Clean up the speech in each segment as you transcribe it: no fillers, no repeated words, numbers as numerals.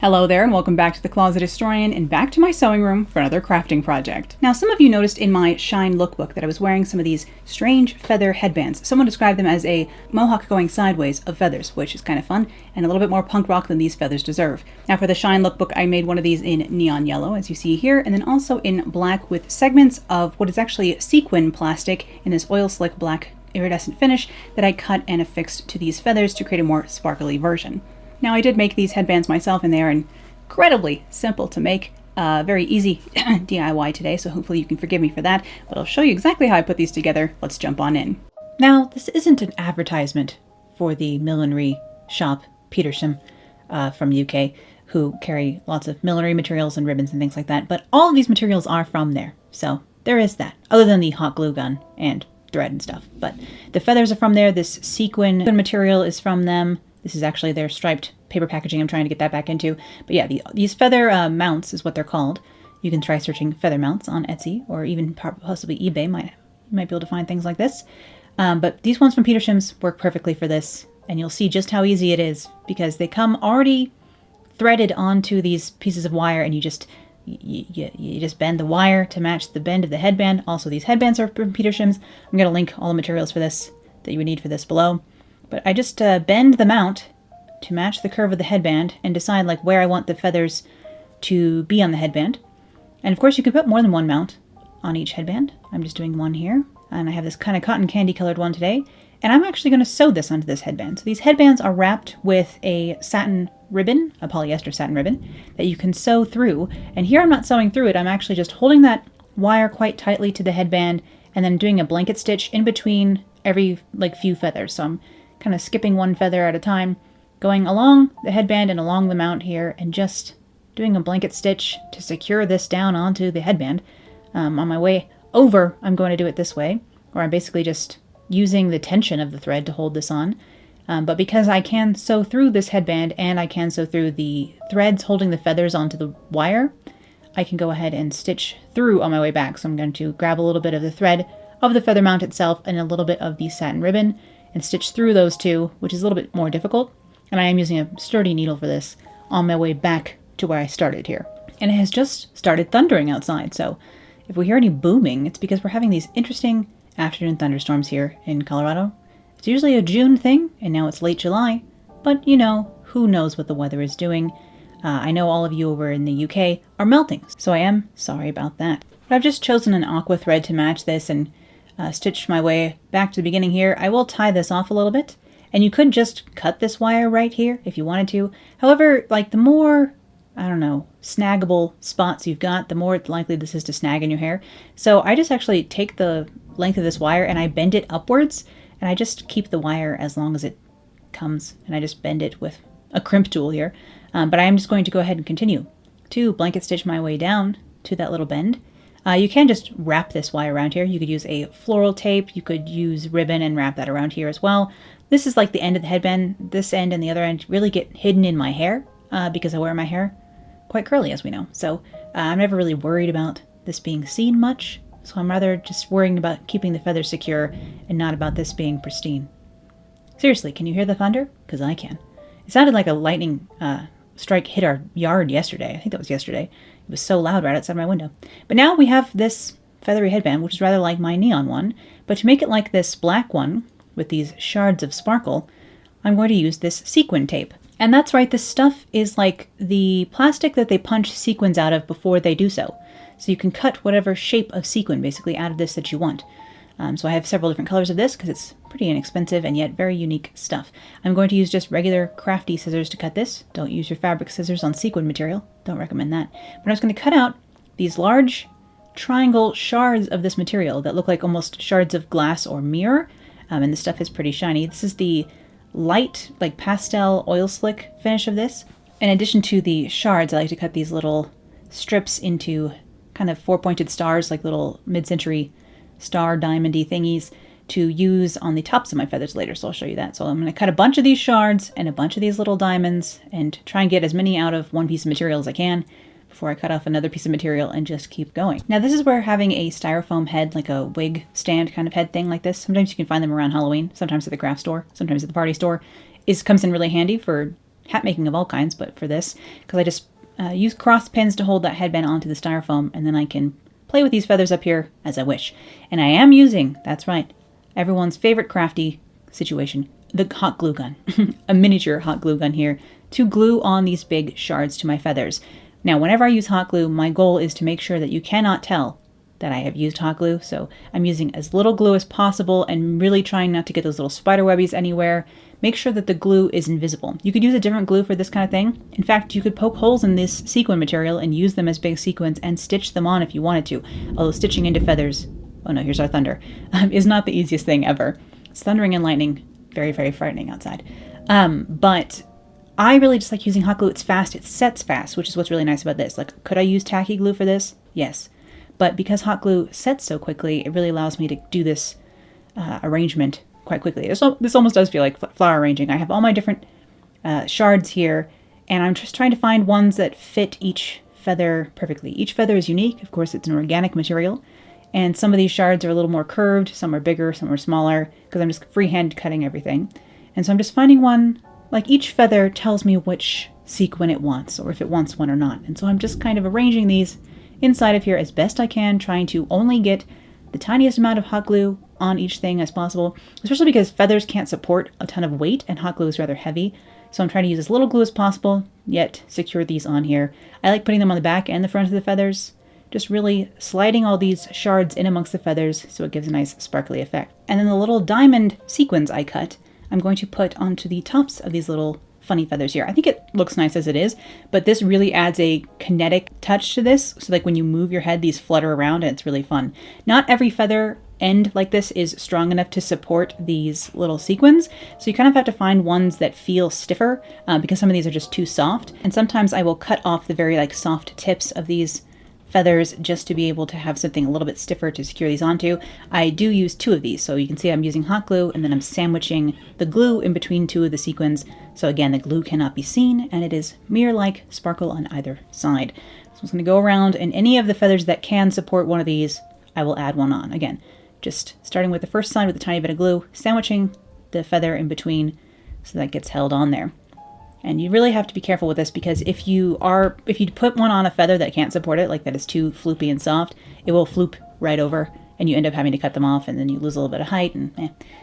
Hello there and welcome back to The Closet Historian and back to my sewing room for another crafting project. Now some of you noticed in my Shine lookbook that I was wearing some of these strange feather headbands. Someone described them as a mohawk going sideways of feathers, which is kind of fun and a little bit more punk rock than these feathers deserve. Now for the Shine lookbook I made one of these in neon yellow as you see here, and then also in black with segments of what is actually sequin plastic in this oil slick black iridescent finish that I cut and affixed to these feathers to create a more sparkly version. Now I did make these headbands myself and they are incredibly simple to make, very easy DIY today, so hopefully you can forgive me for that, but I'll show you exactly how I put these together. Let's jump on in. Now this isn't an advertisement for the millinery shop Petersham from UK, who carry lots of millinery materials and ribbons and things like that, but all of these materials are from there, so there is that, other than the hot glue gun and thread and stuff. But the feathers are from there, this sequin material is from them. This is actually their striped paper packaging. I'm trying to get that back into. But yeah, these feather mounts is what they're called. You can try searching feather mounts on Etsy or even possibly eBay. You might be able to find things like this. But these ones from Petersham's work perfectly for this. And you'll see just how easy it is because they come already threaded onto these pieces of wire, and you just bend the wire to match the bend of the headband. Also, these headbands are from Petersham's. I'm going to link all the materials for this that you would need for this below. But I just bend the mount to match the curve of the headband and decide like where I want the feathers to be on the headband. And of course you can put more than one mount on each headband. I'm just doing one here, and I have this kind of cotton candy colored one today, and I'm actually going to sew this onto this headband. So these headbands are wrapped with a satin ribbon, a polyester satin ribbon, that you can sew through. And here I'm not sewing through it, I'm actually just holding that wire quite tightly to the headband and then doing a blanket stitch in between every few feathers. So I'm kind of skipping one feather at a time, going along the headband and along the mount here, and just doing a blanket stitch to secure this down onto the headband. On my way over, I'm going to do it this way, or I'm basically just using the tension of the thread to hold this on. But because I can sew through this headband and I can sew through the threads holding the feathers onto the wire, I can go ahead and stitch through on my way back. So I'm going to grab a little bit of the thread of the feather mount itself and a little bit of the satin ribbon and stitch through those two, which is a little bit more difficult. And I am using a sturdy needle for this on my way back to where I started here. And it has just started thundering outside, so if we hear any booming, it's because we're having these interesting afternoon thunderstorms here in Colorado. It's usually a June thing, and now it's late July, but you know, who knows what the weather is doing. I know all of you over in the UK are melting, so I am sorry about that. But I've just chosen an aqua thread to match this and stitched my way back to the beginning here. I will tie this off a little bit, and you could just cut this wire right here if you wanted to. However, the more, I don't know, snaggable spots you've got, the more likely this is to snag in your hair. So I just actually take the length of this wire and I bend it upwards, and I just keep the wire as long as it comes, and I just bend it with a crimp tool here. But I am just going to go ahead and continue to blanket stitch my way down to that little bend. You can just wrap this wire around here. You could use a floral tape, you could use ribbon and wrap that around here as well. This is like the end of the headband. This end and the other end really get hidden in my hair because I wear my hair quite curly, as we know. So I'm never really worried about this being seen much. So I'm rather just worrying about keeping the feathers secure and not about this being pristine. Seriously, can you hear the thunder? Because I can. It sounded like a lightning strike hit our yard yesterday. I think that was yesterday. It was so loud right outside my window. But now we have this feathery headband, which is rather like my neon one. But to make it like this black one, with these shards of sparkle, I'm going to use this sequin tape. And that's right, this stuff is like the plastic that they punch sequins out of before they do so. So you can cut whatever shape of sequin basically out of this that you want. So I have several different colors of this because it's pretty inexpensive and yet very unique stuff. I'm going to use just regular crafty scissors to cut this. Don't use your fabric scissors on sequin material. Don't recommend that. But I was going to cut out these large triangle shards of this material that look like almost shards of glass or mirror. And the stuff is pretty shiny. This is the light, pastel oil slick finish of this. In addition to the shards, I like to cut these little strips into kind of four-pointed stars, like little mid-century star diamondy thingies to use on the tops of my feathers later, so I'll show you that. So I'm going to cut a bunch of these shards and a bunch of these little diamonds and try and get as many out of one piece of material as I can before I cut off another piece of material and just keep going. Now this is where having a styrofoam head, like a wig stand kind of head thing like this, sometimes you can find them around Halloween, sometimes at the craft store, sometimes at the party store, comes in really handy for hat making of all kinds, but for this, because I just use cross pins to hold that headband onto the styrofoam, and then I can play with these feathers up here as I wish. And I am using, that's right, everyone's favorite crafty situation, the hot glue gun. A miniature hot glue gun here to glue on these big shards to my feathers. Now, whenever I use hot glue, my goal is to make sure that you cannot tell that I have used hot glue, so I'm using as little glue as possible and really trying not to get those little spider webbies anywhere. Make sure that the glue is invisible. You could use a different glue for this kind of thing. In fact, you could poke holes in this sequin material and use them as big sequins and stitch them on if you wanted to. Although stitching into feathers, oh no, here's our thunder, is not the easiest thing ever. It's thundering and lightning, very, very frightening outside. But I really just like using hot glue. It's fast, it sets fast, which is what's really nice about this. Like, could I use tacky glue for this? Yes. But because hot glue sets so quickly, it really allows me to do this arrangement quite quickly. This almost does feel like flower arranging. I have all my different shards here, and I'm just trying to find ones that fit each feather perfectly. Each feather is unique. Of course, it's an organic material, and some of these shards are a little more curved, some are bigger, some are smaller, because I'm just freehand cutting everything. And so I'm just finding one, like each feather tells me which sequin it wants, or if it wants one or not. And so I'm just kind of arranging these inside of here as best I can, trying to only get the tiniest amount of hot glue on each thing as possible, especially because feathers can't support a ton of weight and hot glue is rather heavy. So I'm trying to use as little glue as possible, yet secure these on here. I like putting them on the back and the front of the feathers, just really sliding all these shards in amongst the feathers so it gives a nice sparkly effect. And then the little diamond sequins I cut, I'm going to put onto the tops of these little funny feathers here. I think it looks nice as it is, but this really adds a kinetic touch to this. So like when you move your head, these flutter around and it's really fun. Not every feather end like this is strong enough to support these little sequins. So you kind of have to find ones that feel stiffer because some of these are just too soft. And sometimes I will cut off the very like soft tips of these feathers just to be able to have something a little bit stiffer to secure these onto. I do use 2 of these, so you can see I'm using hot glue and then I'm sandwiching the glue in between 2 of the sequins. So again, the glue cannot be seen and it is mirror-like sparkle on either side. So I'm just going to go around, and any of the feathers that can support one of these, I will add one on. Again, just starting with the first side with a tiny bit of glue, sandwiching the feather in between so that gets held on there. And you really have to be careful with this because if you put one on a feather that can't support it, like that is too floopy and soft, it will floop right over and you end up having to cut them off and then you lose a little bit of height.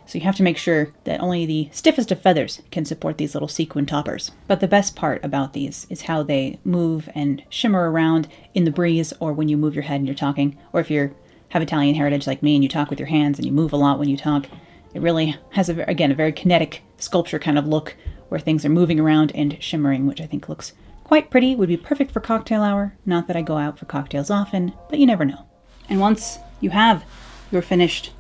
So you have to make sure that only the stiffest of feathers can support these little sequin toppers. But the best part about these is how they move and shimmer around in the breeze or when you move your head and you're talking, or if you have Italian heritage like me and you talk with your hands and you move a lot when you talk. It really has, a very kinetic sculpture kind of look where things are moving around and shimmering, which I think looks quite pretty. Would be perfect for cocktail hour. Not that I go out for cocktails often, but you never know. And once you have your finished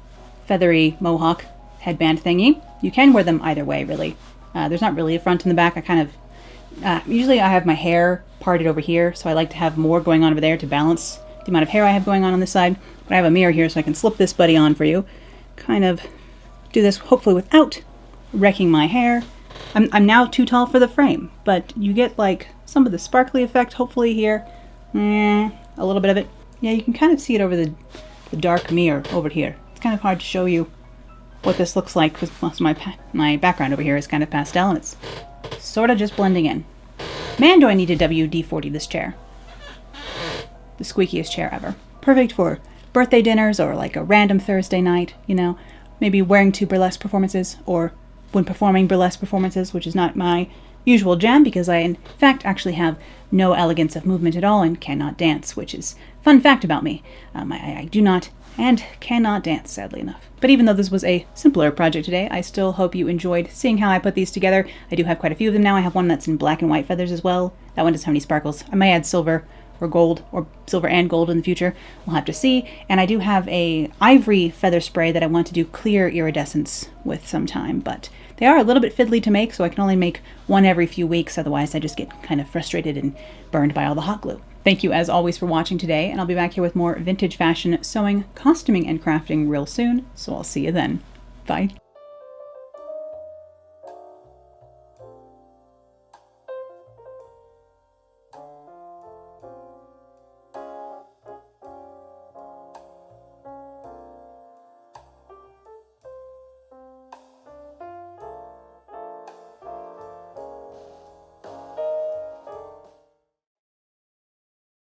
feathery mohawk headband thingy, you can wear them either way, really. There's not really a front and the back. I kind of, usually I have my hair parted over here, so I like to have more going on over there to balance the amount of hair I have going on this side. But I have a mirror here so I can slip this buddy on for you. Kind of do this hopefully without wrecking my hair. I'm now too tall for the frame, but you get like some of the sparkly effect hopefully here. A little bit of it. Yeah, you can kind of see it over the dark mirror over here. It's kind of hard to show you what this looks like because most of my background over here is kind of pastel and it's sort of just blending in. Man, do I need to WD-40 this chair. The squeakiest chair ever. Perfect for birthday dinners or like a random Thursday night, you know, maybe wearing to burlesque performances or when performing burlesque performances, which is not my usual jam because I, in fact, actually have no elegance of movement at all and cannot dance, which is a fun fact about me. I do not and cannot dance, sadly enough. But even though this was a simpler project today, I still hope you enjoyed seeing how I put these together. I do have quite a few of them now. I have one that's in black and white feathers as well. That one doesn't have any sparkles. I may add silver or gold, or silver and gold in the future. We'll have to see. And I do have a ivory feather spray that I want to do clear iridescence with sometime, but they are a little bit fiddly to make, so I can only make one every few weeks, otherwise I just get kind of frustrated and burned by all the hot glue. Thank you as always for watching today, and I'll be back here with more vintage fashion, sewing, costuming, and crafting real soon, so I'll see you then. Bye.